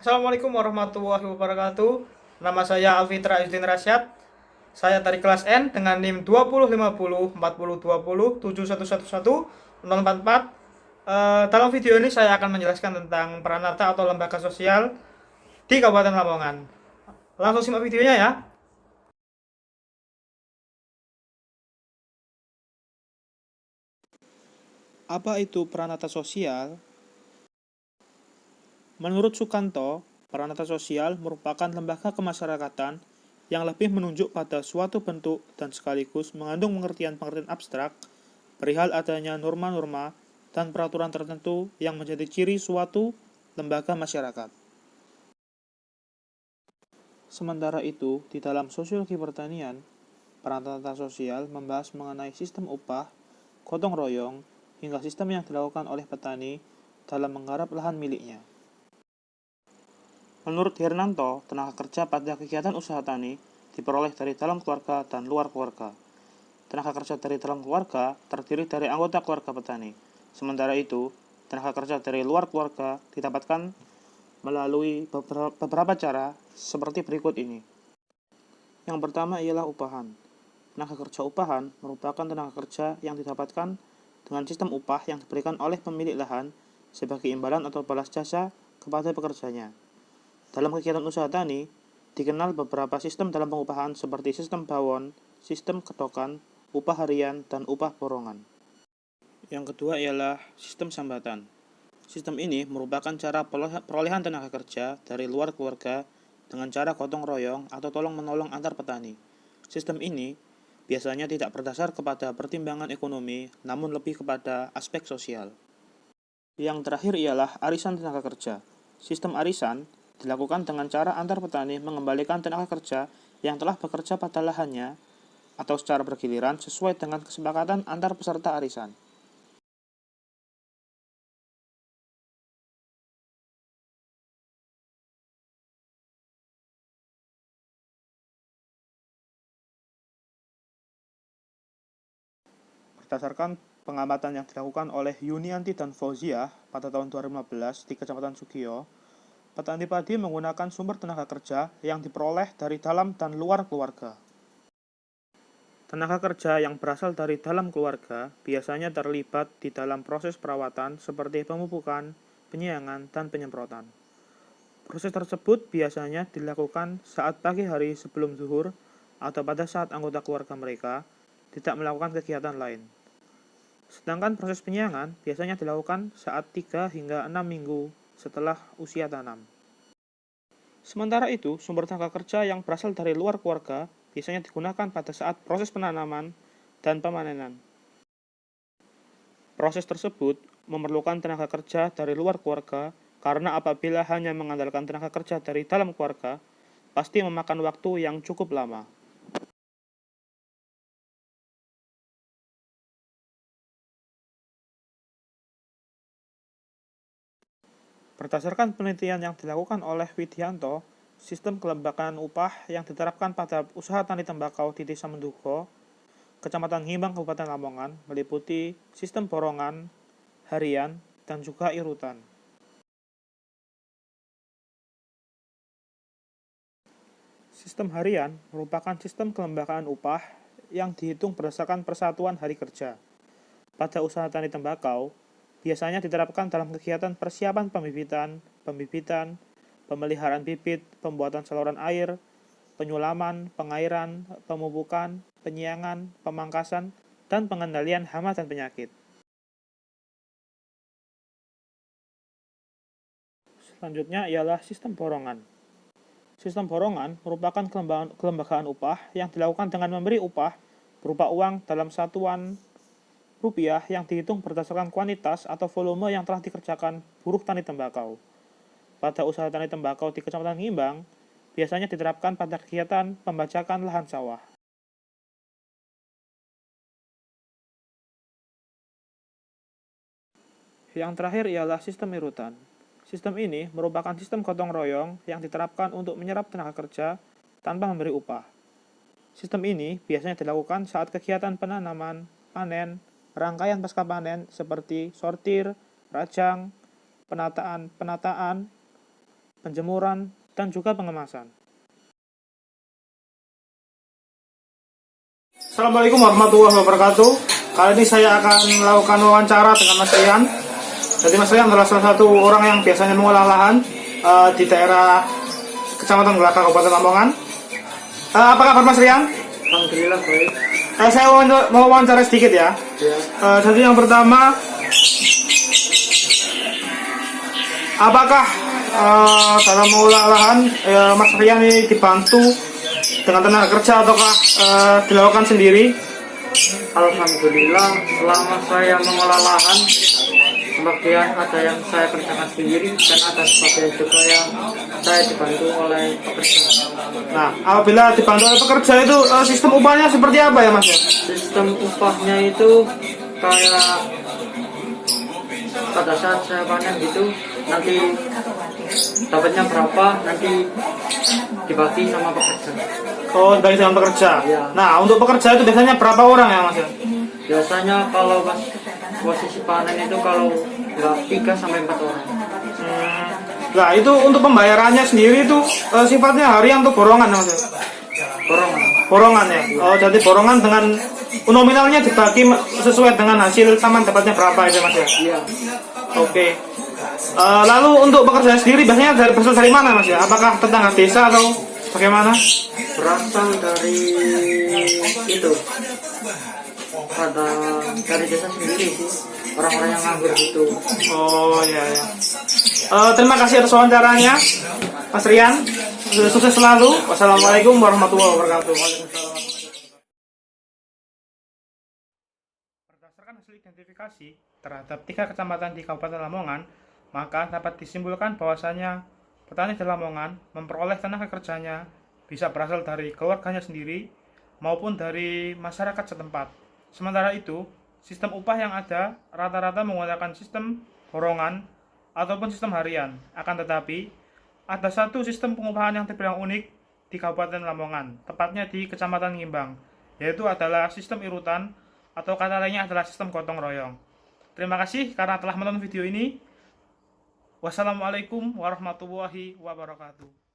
Assalamualaikum warahmatullahi wabarakatuh. Nama saya Alfitra Yuddin Rasyad. Saya dari kelas N dengan NIM 2050 4020 7111 dalam video ini saya akan menjelaskan tentang Pranata atau lembaga sosial di Kabupaten Lamongan. Langsung simak videonya ya. Apa itu Pranata sosial? Menurut Sukanto, Pranata sosial merupakan lembaga kemasyarakatan yang lebih menunjuk pada suatu bentuk dan sekaligus mengandung pengertian-pengertian abstrak perihal adanya norma-norma dan peraturan tertentu yang menjadi ciri suatu lembaga masyarakat. Sementara itu, di dalam sosiologi pertanian, Pranata sosial membahas mengenai sistem upah, gotong royong, hingga sistem yang dilakukan oleh petani dalam menggarap lahan miliknya. Menurut Hernanto, tenaga kerja pada kegiatan usaha tani diperoleh dari dalam keluarga dan luar keluarga. Tenaga kerja dari dalam keluarga terdiri dari anggota keluarga petani. Sementara itu, tenaga kerja dari luar keluarga didapatkan melalui beberapa cara seperti berikut ini. Yang pertama ialah upahan. Tenaga kerja upahan merupakan tenaga kerja yang didapatkan dengan sistem upah yang diberikan oleh pemilik lahan sebagai imbalan atau balas jasa kepada pekerjanya. Dalam kegiatan usaha tani, dikenal beberapa sistem dalam pengupahan seperti sistem bawon, sistem ketokan, upah harian, dan upah borongan. Yang kedua ialah sistem sambatan. Sistem ini merupakan cara perolehan tenaga kerja dari luar keluarga dengan cara gotong royong atau tolong-menolong antar petani. Sistem ini biasanya tidak berdasar kepada pertimbangan ekonomi, namun lebih kepada aspek sosial. Yang terakhir ialah arisan tenaga kerja. Sistem arisan dilakukan dengan cara antar petani mengembalikan tenaga kerja yang telah bekerja pada lahannya atau secara bergiliran sesuai dengan kesepakatan antar peserta arisan. Berdasarkan pengamatan yang dilakukan oleh Yunianti dan Fauziah pada tahun 2015 di Kecamatan Sugiyo, petani padi menggunakan sumber tenaga kerja yang diperoleh dari dalam dan luar keluarga. Tenaga kerja yang berasal dari dalam keluarga biasanya terlibat di dalam proses perawatan seperti pemupukan, penyiangan, dan penyemprotan. Proses tersebut biasanya dilakukan saat pagi hari sebelum zuhur atau pada saat anggota keluarga mereka tidak melakukan kegiatan lain. Sedangkan proses penyiangan biasanya dilakukan saat 3 hingga 6 minggu setelah usia tanam. Sementara itu, sumber tenaga kerja yang berasal dari luar keluarga biasanya digunakan pada saat proses penanaman dan pemanenan. Proses tersebut memerlukan tenaga kerja dari luar keluarga karena apabila hanya mengandalkan tenaga kerja dari dalam keluarga, pasti memakan waktu yang cukup lama. Berdasarkan penelitian yang dilakukan oleh Widianto, sistem kelembagaan upah yang diterapkan pada usaha tani tembakau di Desa Mendugo, Kecamatan Ngimbang, Kabupaten Lamongan, meliputi sistem borongan, harian, dan juga irutan. Sistem harian merupakan sistem kelembagaan upah yang dihitung berdasarkan persatuan hari kerja. Pada usaha tani tembakau, biasanya diterapkan dalam kegiatan persiapan pembibitan, pemeliharaan bibit, pembuatan saluran air, penyulaman, pengairan, pemupukan, penyiangan, pemangkasan, dan pengendalian hama dan penyakit. Selanjutnya ialah sistem borongan. Sistem borongan merupakan kelembagaan upah yang dilakukan dengan memberi upah berupa uang dalam satuan rupiah yang dihitung berdasarkan kuantitas atau volume yang telah dikerjakan buruh tani tembakau. Pada usaha tani tembakau di Kecamatan Ngimbang, biasanya diterapkan pada kegiatan pembajakan lahan sawah. Yang terakhir ialah sistem irutan. Sistem ini merupakan sistem gotong royong yang diterapkan untuk menyerap tenaga kerja tanpa memberi upah. Sistem ini biasanya dilakukan saat kegiatan penanaman, panen, rangkaian pasca panen seperti sortir, rajang, penataan, penjemuran, dan juga pengemasan. Assalamualaikum warahmatullahi wabarakatuh. Kali ini saya akan melakukan wawancara dengan Mas Rian. Jadi Mas Rian adalah salah satu orang yang biasanya mengolah lahan di daerah Kecamatan Gelagah, Kabupaten Lamongan. Apa kabar Mas Rian? Alhamdulillah baik. Saya mau wawancara sedikit ya. Jadi yang pertama, apakah dalam mengolah lahan Mas Rian ini dibantu dengan tenaga kerja ataukah dilakukan sendiri? Alhamdulillah selama saya mengolah lahan, sebagian ada yang saya kerjakan sendiri dan ada sebagian juga yang saya dibantu oleh pekerja. Nah, apabila dibantu oleh pekerja itu sistem upahnya seperti apa ya Mas? Sistem upahnya itu kayak pada saat saya panen gitu, nanti dapatnya berapa, nanti dibagi sama pekerja. Oh, dibagi sama pekerja. Ya. Nah, untuk pekerja itu biasanya berapa orang ya Mas? Biasanya kalau pas posisi panen itu kalau nggak 3 sampai 4 orang. Nah, itu untuk pembayarannya sendiri itu sifatnya harian atau borongan Mas? Borongan. Borongan ya. Oh, jadi borongan dengan nominalnya dibagi sesuai dengan hasil sama dapatnya berapa itu Mas ya? Iya. Oke. Lalu untuk pekerja sendiri biasanya berasal dari mana Mas ya? Apakah tetangga desa atau bagaimana? Berasal dari itu dari desa sendiri sih, orang-orang yang nganggur gitu. Oh iya ya. Terima kasih atas wawancaranya Mas Rian. Sukses selalu. Wassalamualaikum warahmatullahi wabarakatuh. Waalaikumsalam. Berdasarkan hasil identifikasi terhadap 3 kecamatan di Kabupaten Lamongan, maka dapat disimpulkan bahwasanya petani di Lamongan memperoleh tenaga kerjanya bisa berasal dari keluarganya sendiri maupun dari masyarakat setempat. Sementara itu, sistem upah yang ada rata-rata menggunakan sistem borongan ataupun sistem harian. Akan tetapi, ada satu sistem pengupahan yang terbilang unik di Kabupaten Lamongan, tepatnya di Kecamatan Ngimbang, yaitu adalah sistem irutan atau kata lainnya adalah sistem gotong royong. Terima kasih karena telah menonton video ini. Wassalamualaikum warahmatullahi wabarakatuh.